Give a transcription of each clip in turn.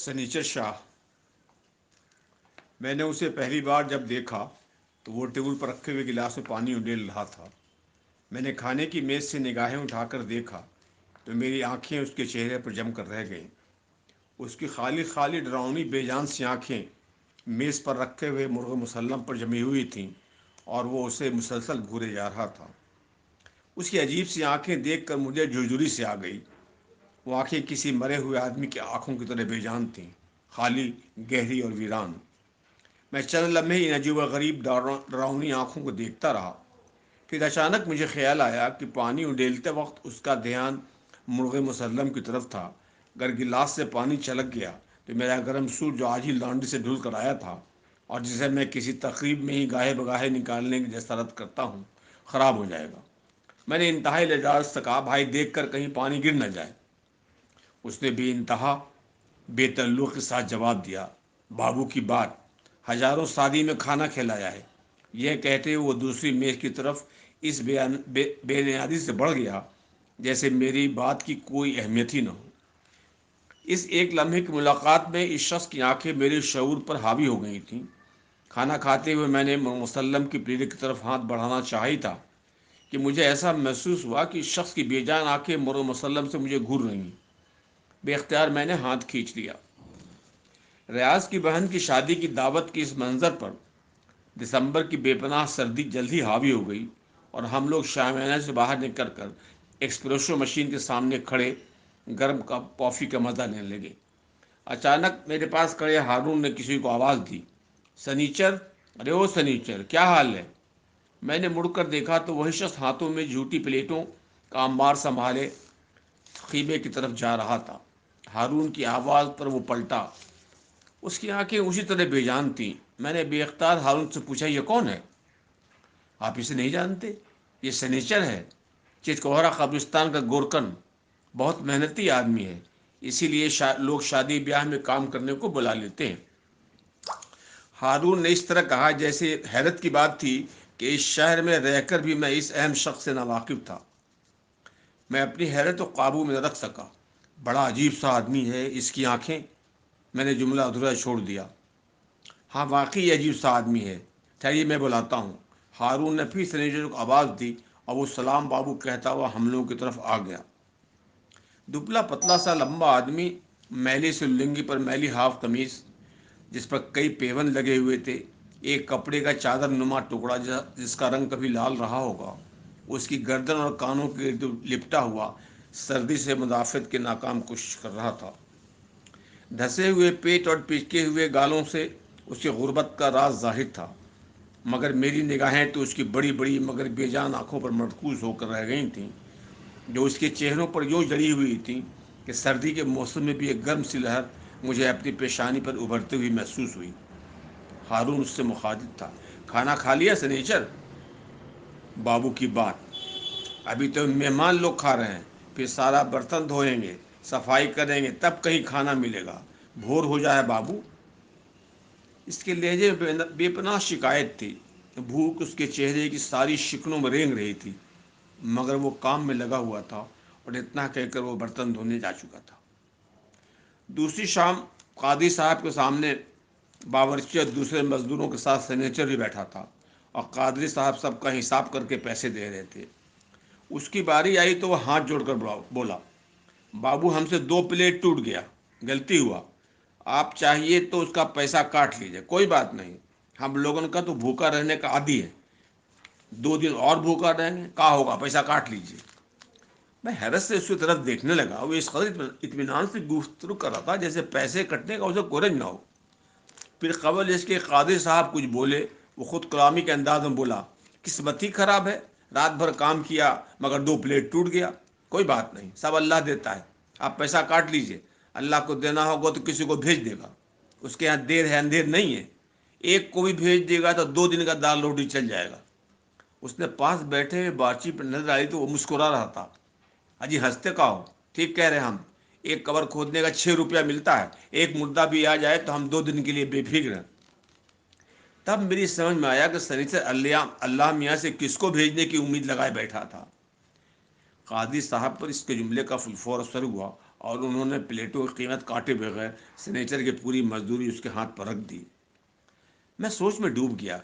سنیچر شاہ۔ میں نے اسے پہلی بار جب دیکھا تو وہ ٹیبل پر رکھے ہوئے گلاس میں پانی اڈیل رہا تھا۔ میں نے کھانے کی میز سے نگاہیں اٹھا کر دیکھا تو میری آنکھیں اس کے چہرے پر جم کر رہ گئیں۔ اس کی خالی خالی ڈراؤنی بے جان سی آنکھیں میز پر رکھے ہوئے مرغ مسلم پر جمی ہوئی تھیں اور وہ اسے مسلسل گھورے جا رہا تھا۔ اس کی عجیب سی آنکھیں دیکھ کر مجھے جھرجھری سے آ گئی۔ وہ آنکھیں کسی مرے ہوئے آدمی کی آنکھوں کی طرح بے جان تھیں، خالی، گہری اور ویران۔ میں چند لمحے ان عجیب و غریب ڈراؤنی آنکھوں کو دیکھتا رہا، پھر اچانک مجھے خیال آیا کہ پانی اڈیلتے وقت اس کا دھیان مرغ مسلم کی طرف تھا۔ اگر گلاس سے پانی چھلک گیا تو میرا گرم سوٹ جو آج ہی لانڈری سے دھل کر آیا تھا اور جسے میں کسی تقریب میں ہی گاہے بگاہے نکالنے کی جسارت کرتا ہوں، خراب ہو جائے گا۔ میں نے انتہائی لجاج سے کہا، بھائی دیکھ کر کہیں پانی گر نہ جائے۔ اس نے بے انتہا بے تعلق کے ساتھ جواب دیا، بابو کی بات، ہزاروں شادی میں کھانا کھلایا ہے۔ یہ کہتے ہوئے وہ دوسری میز کی طرف اس بے نیازی سے بڑھ گیا جیسے میری بات کی کوئی اہمیت ہی نہ ہو۔ اس ایک لمحے کی ملاقات میں اس شخص کی آنکھیں میرے شعور پر حاوی ہو گئی تھیں۔ کھانا کھاتے ہوئے میں نے مسلم کی پلیٹ کی طرف ہاتھ بڑھانا چاہی تھا کہ مجھے ایسا محسوس ہوا کہ اس شخص کی بے جان آنکھیں مرغ مسلم سے مجھے گھور رہی ہیں۔ بے اختیار میں نے ہاتھ کھینچ لیا۔ ریاض کی بہن کی شادی کی دعوت کے اس منظر پر دسمبر کی بے پناہ سردی جلد ہی حاوی ہو گئی اور ہم لوگ شامیانہ سے باہر نکل کر ایکسپریسو مشین کے سامنے کھڑے گرم کپ کافی کا مزہ لینے لگے۔ اچانک میرے پاس کھڑے ہارون نے کسی کو آواز دی، سنیچر، ارے او سنیچر، کیا حال ہے؟ میں نے مڑ کر دیکھا تو وہی شخص ہاتھوں میں جھوٹی پلیٹوں کا انبار سنبھالے خیمے کی طرف جا رہا تھا۔ ہارون کی آواز پر وہ پلٹا۔ اس کی آنکھیں اسی طرح بے جان تھیں۔ میں نے بے اختیار ہارون سے پوچھا، یہ کون ہے؟ آپ اسے نہیں جانتے؟ یہ سنیچر ہے، چتکوہرا قبرستان کا گورکن، بہت محنتی آدمی ہے، اسی لیے لوگ شادی بیاہ میں کام کرنے کو بلا لیتے ہیں۔ ہارون نے اس طرح کہا جیسے حیرت کی بات تھی کہ اس شہر میں رہ کر بھی میں اس اہم شخص سے ناواقف تھا۔ میں اپنی حیرت کو قابو میں نہ رکھ سکا۔ بڑا عجیب سا آدمی ہے، اس کی آنکھیں، میں نے جملہ ادھورا چھوڑ دیا۔ ہاں واقعی عجیب سا آدمی ہے، ٹھہریے میں بلاتا ہوں۔ ہارون نے پھر سنیچر کو آواز دی اور وہ سلام بابو کہتا ہوا ہم لوگوں کی طرف آ گیا۔ دبلا پتلا سا لمبا آدمی، میلی سے لنگی پر میلی ہاف قمیض جس پر کئی پیون لگے ہوئے تھے، ایک کپڑے کا چادر نما ٹکڑا جس کا رنگ کبھی لال رہا ہوگا، اس کی گردن اور کانوں کے ارد لپٹا ہوا، سردی سے مدافعت کی ناکام کوشش کر رہا تھا۔ دھسے ہوئے پیٹ اور پچکے ہوئے گالوں سے اس کی غربت کا راز ظاہر تھا، مگر میری نگاہیں تو اس کی بڑی بڑی مگر بے جان آنکھوں پر مرکوز ہو کر رہ گئی تھیں، جو اس کے چہروں پر یوں جڑی ہوئی تھیں کہ سردی کے موسم میں بھی ایک گرم سی لہر مجھے اپنی پیشانی پر ابھرتے ہوئی محسوس ہوئی۔ ہارون اس سے مخاطب تھا، کھانا کھا لیا سنیچر؟ بابو کی بات، ابھی تو مہمان لوگ کھا رہے ہیں، پھر سارا برتن دھوئیں گے، صفائی کریں گے، تب کہیں کھانا ملے گا، بھور ہو جائے بابو۔ اس کے لہجے میں بے پناہ شکایت تھی۔ بھوک اس کے چہرے کی ساری شکنوں میں رینگ رہی تھی، مگر وہ کام میں لگا ہوا تھا اور اتنا کہہ کر وہ برتن دھونے جا چکا تھا۔ دوسری شام قاضی صاحب کے سامنے باورچی اور دوسرے مزدوروں کے ساتھ سنیچر بھی بیٹھا تھا اور قاضی صاحب سب کا حساب کر کے پیسے دے رہے تھے۔ اس کی باری آئی تو وہ ہاتھ جوڑ کر بولا، بابو ہم سے 2 پلیٹ ٹوٹ گیا، غلطی ہوا، آپ چاہیے تو اس کا پیسہ کاٹ لیجیے، کوئی بات نہیں، ہم لوگوں کا تو بھوکا رہنے کا عادی ہے، 2 دن اور بھوکا رہیں گے، کہا ہوگا پیسہ کاٹ لیجیے۔ میں حیرت سے اس کی طرف دیکھنے لگا، وہ اس قدر اطمینان سے گفتگو کر رہا تھا جیسے پیسے کٹنے کا اسے کورج نہ ہو۔ پھر قبل اس کے قاضی صاحب کچھ بولے، وہ خود کلامی کے انداز میں بولا، قسمت ہی خراب ہے، رات بھر کام کیا مگر 2 پلیٹ ٹوٹ گیا، کوئی بات نہیں، سب اللہ دیتا ہے، آپ پیسہ کاٹ لیجئے، اللہ کو دینا ہوگا تو کسی کو بھیج دے گا، اس کے یہاں دیر ہے اندھیر نہیں ہے، ایک کو بھی بھیج دے گا تو 2 دن کا دال روٹی چل جائے گا۔ اس نے پاس بیٹھے ہوئے بارچی پر نظر آئی تو وہ مسکرا رہا تھا، اجی ہنستے کا ہو، ٹھیک کہہ رہے ہم، ایک قبر کھودنے کا 6 روپیہ ملتا ہے، ایک مردہ بھی آ جائے تو ہم 2 دن کے لیے بے فکر ہیں۔ تب میری سمجھ میں آیا کہ سنیچر اللہ میاں سے کس کو بھیجنے کی امید لگائے بیٹھا تھا۔ قاضی صاحب پر اس کے جملے کا فور اثر ہوا اور انہوں نے پلیٹوں کی قیمت کاٹے بغیر سنیچر کی پوری مزدوری اس کے ہاتھ پر رکھ دی۔ میں سوچ میں ڈوب گیا،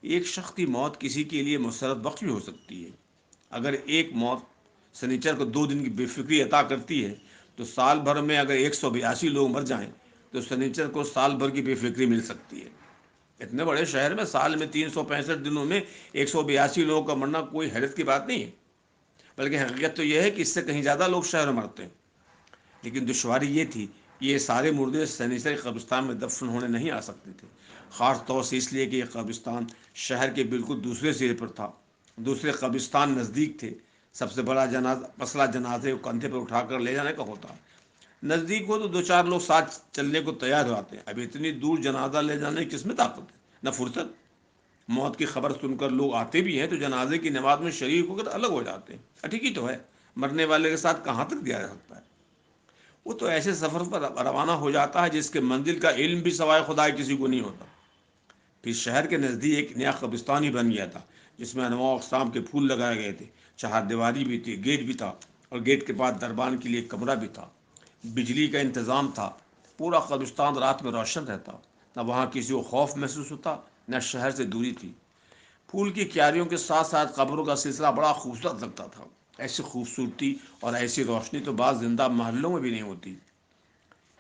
ایک شخص کی موت کسی کے لیے مسرت بخش بھی ہو سکتی ہے۔ اگر ایک موت سنیچر کو 2 دن کی بے فکری عطا کرتی ہے تو سال بھر میں اگر 182 لوگ مر جائیں تو سنیچر کو سال بھر کی بے فکری مل سکتی ہے۔ اتنے بڑے شہر میں سال میں 365 دنوں میں 182 لوگوں کا مرنا کوئی حیرت کی بات نہیں ہے، بلکہ حقیقت تو یہ ہے کہ اس سے کہیں زیادہ لوگ شہر میں مرتے ہیں۔ لیکن دشواری یہ تھی کہ یہ سارے مردے سنیچر کے قبرستان میں دفن ہونے نہیں آ سکتے تھے، خاص طور سے اس لیے کہ یہ قبرستان شہر کے بالکل دوسرے سرے پر تھا، دوسرے قبرستان نزدیک تھے۔ سب سے بڑا مسئلہ جنازے کو کندھے پر اٹھا کر لے جانے کا ہوتا، نزدیک ہو تو 2-4 لوگ ساتھ چلنے کو تیار ہو آتے ہیں، اب اتنی دور جنازہ لے جانے کی کس میں طاقت ہے، نہ فرصت۔ موت کی خبر سن کر لوگ آتے بھی ہیں تو جنازے کی نماز میں شریک ہو کر الگ ہو جاتے ہیں، ٹھیک ہی تو ہے، مرنے والے کے ساتھ کہاں تک دیا جا سکتا ہے۔ وہ تو ایسے سفر پر روانہ ہو جاتا ہے جس کے منزل کا علم بھی سوائے خدا کسی کو نہیں ہوتا۔ پھر شہر کے نزدیک ایک نیا قبرستان ہی بن گیا تھا، جس میں انواع اقسام کے پھول لگائے گئے تھے، چہار دیواری بھی تھی، گیٹ بھی تھا، اور گیٹ کے بعد دربان کے لیے ایک کمرہ بھی تھا، بجلی کا انتظام تھا۔ پورا قبرستان رات میں روشن رہتا، نہ وہاں کسی کو خوف محسوس ہوتا، نہ شہر سے دوری تھی۔ پھول کی کیاریوں کے ساتھ ساتھ قبروں کا سلسلہ بڑا خوبصورت لگتا تھا۔ ایسی خوبصورتی اور ایسی روشنی تو بعض زندہ محلوں میں بھی نہیں ہوتی۔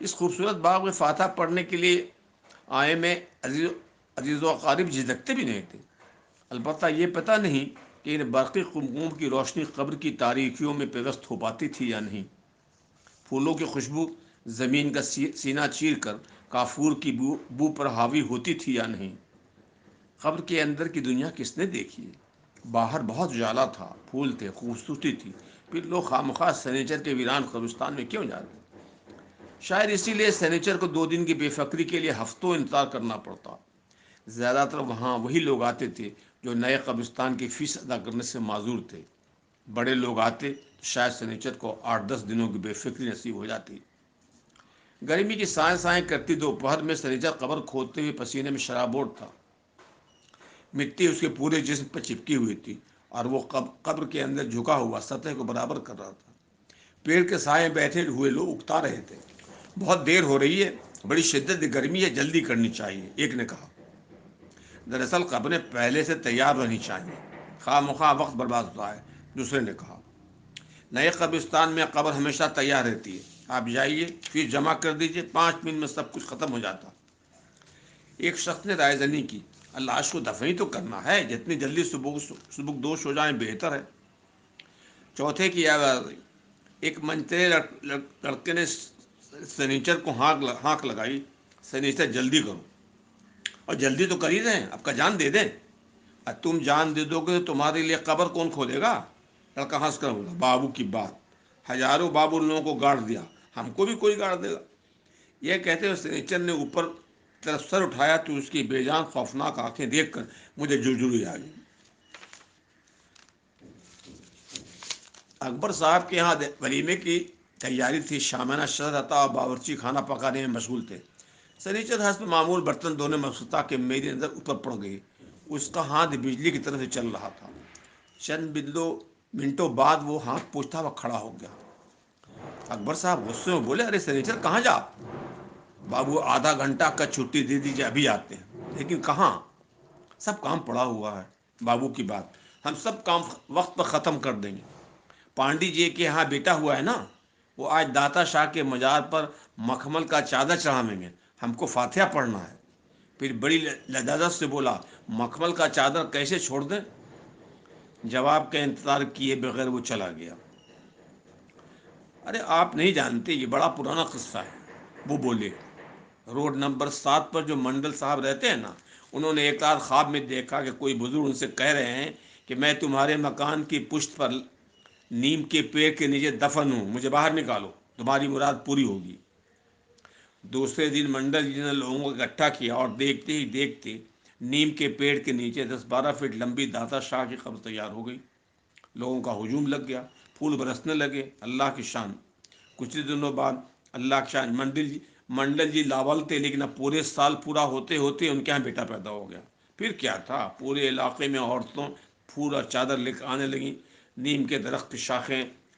اس خوبصورت باغ میں فاتح پڑھنے کے لیے آئے میں عزیز و اقارب جھجکتے بھی نہیں تھے، البتہ یہ پتہ نہیں کہ ان برقی قمقم کی روشنی قبر کی تاریکیوں میں پیوست ہو پاتی تھی یا نہیں۔ پھولوں کی خوشبو زمین کا سینہ چیر کر کافور کی بو پر حاوی ہوتی تھی یا نہیں۔ قبر کے اندر کی دنیا کس نے دیکھی ہے؟ باہر بہت اجالا تھا، پھول تھے، خوبصورتی تھی، پھر لوگ خواہ سنیچر کے ویران قبرستان میں کیوں جاتے؟ شاید اسی لیے سنیچر کو 2 دن کی بے فکری کے لیے ہفتوں انتظار کرنا پڑتا۔ زیادہ تر وہاں وہی لوگ آتے تھے جو نئے قبرستان کی فیس ادا کرنے سے معذور تھے۔ بڑے لوگ آتے تو شاید سنیچر کو 8-10 دنوں کی بے فکری نصیب ہو جاتی۔ گرمی کی سائیں سائیں کرتی دوپہر میں سنیچر قبر کھودتے ہوئے پسینے میں شرابور تھا، مٹی اس کے پورے جسم پر چپکی ہوئی تھی، اور وہ قبر کے اندر جھکا ہوا سطح کو برابر کر رہا تھا۔ پیڑ کے سائے بیٹھے ہوئے لوگ اکتا رہے تھے۔ بہت دیر ہو رہی ہے، بڑی شدت گرمی ہے، جلدی کرنی چاہیے، ایک نے کہا۔ دراصل قبریں پہلے سے تیار رہنی چاہیے، خواہ مخواہ وقت برباد ہوتا ہے، دوسرے نے کہا۔ نئے قبرستان میں قبر ہمیشہ تیار رہتی ہے، آپ جائیے پھر جمع کر دیجیے، 5 منٹ میں سب کچھ ختم ہو جاتا۔ ایک شخص نے رائے زنی کی، لاش کو دفن ہی تو کرنا ہے، جتنی جلدی سبکدوش ہو جائیں بہتر ہے۔ چوتھے کی آواز آئی، ایک منچرے لڑکے نے سنیچر کو ہانک لگائی، سنیچر جلدی کرو، اور جلدی تو کر ہی رہے ہیں، اب کا جان دے دیں۔ اور تم جان دے دو گے تو تمہارے لیے قبر کون کھودے گا؟ لڑکا ہنس کر بولا، بابو کی بات، ہزاروں بابو لوگوں کو گاڑ دیا، ہم کو بھی کوئی گاڑ دے گا؟ یہ کہتے ہوئے سنیچر نے اوپر طرف سر اٹھایا تو اس کی بے جان خوفناک آنکھیں دیکھ کر مجھے جرجری آ گئی۔ اکبر صاحب کے یہاں ولیمے کی تیاری تھی، شامانہ شرط اور باورچی خانہ پکانے میں مشغول تھے۔ سنیچر حسب معمول برتن دھونے میں مصروف تھا کہ میری نظر اوپر پڑ گئی، اس کا ہاتھ بجلی کی طرف سے چل رہا تھا۔ چند منٹوں بعد وہ ہاتھ پوچھتا ہوا کھڑا ہو گیا۔ اکبر صاحب غصے میں بولے، ارے سنیچر کہاں جا؟ بابو آدھا گھنٹہ کا چھٹی دے دیجیے، ابھی آتے ہیں۔ لیکن کہاں؟ سب کام پڑا ہوا ہے، بابو کی بات، ہم سب کام وقت پر ختم کر دیں گے۔ پانڈی جی کے یہاں بیٹا ہوا ہے نا، وہ آج داتا شاہ کے مزار پر مخمل کا چادر چڑھاویں گے، ہم کو فاتحہ پڑھنا ہے۔ پھر بڑی لذاذت سے بولا، مخمل کا چادر کیسے چھوڑ دیں؟ جواب کا انتظار کیے بغیر وہ چلا گیا۔ ارے آپ نہیں جانتے، یہ بڑا پرانا قصہ ہے، وہ بولے۔ روڈ نمبر 7 پر جو منڈل صاحب رہتے ہیں نا، انہوں نے ایک رات خواب میں دیکھا کہ کوئی بزرگ ان سے کہہ رہے ہیں کہ میں تمہارے مکان کی پشت پر نیم کے پیڑ کے نیچے دفن ہوں، مجھے باہر نکالو، تمہاری مراد پوری ہوگی۔ دوسرے دن منڈل جی نے لوگوں کو اکٹھا کیا اور دیکھتے ہی دیکھتے نیم کے پیڑ کے نیچے 10-12 فٹ لمبی داتا شاہ کی قبر تیار ہو گئی۔ لوگوں کا ہجوم لگ گیا، پھول برسنے لگے، اللہ کی شان۔ کچھ ہی دنوں بعد اللہ کی شان، منڈل جی لاول تھے، لیکن اب پورے سال پورا ہوتے ہوتے ان کے یہاں بیٹا پیدا ہو گیا۔ پھر کیا تھا، پورے علاقے میں عورتوں پھول اور چادر لے کر آنے لگیں، نیم کے درخت کی شاخیں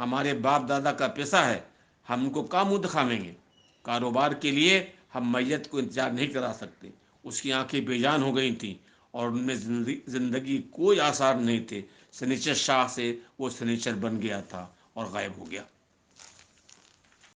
ہمارے باپ دادا کا پیسہ ہے، ہم ان کو کہاں منہ دکھاویں گے؟ کاروبار کے لیے ہم میت کو انتظار نہیں کرا سکتے۔ اس کی آنکھیں بے جان ہو گئی تھیں اور ان میں زندگی کوئی آثار نہیں تھے۔ سنیچر شاہ سے وہ سنیچر بن گیا تھا اور غائب ہو گیا۔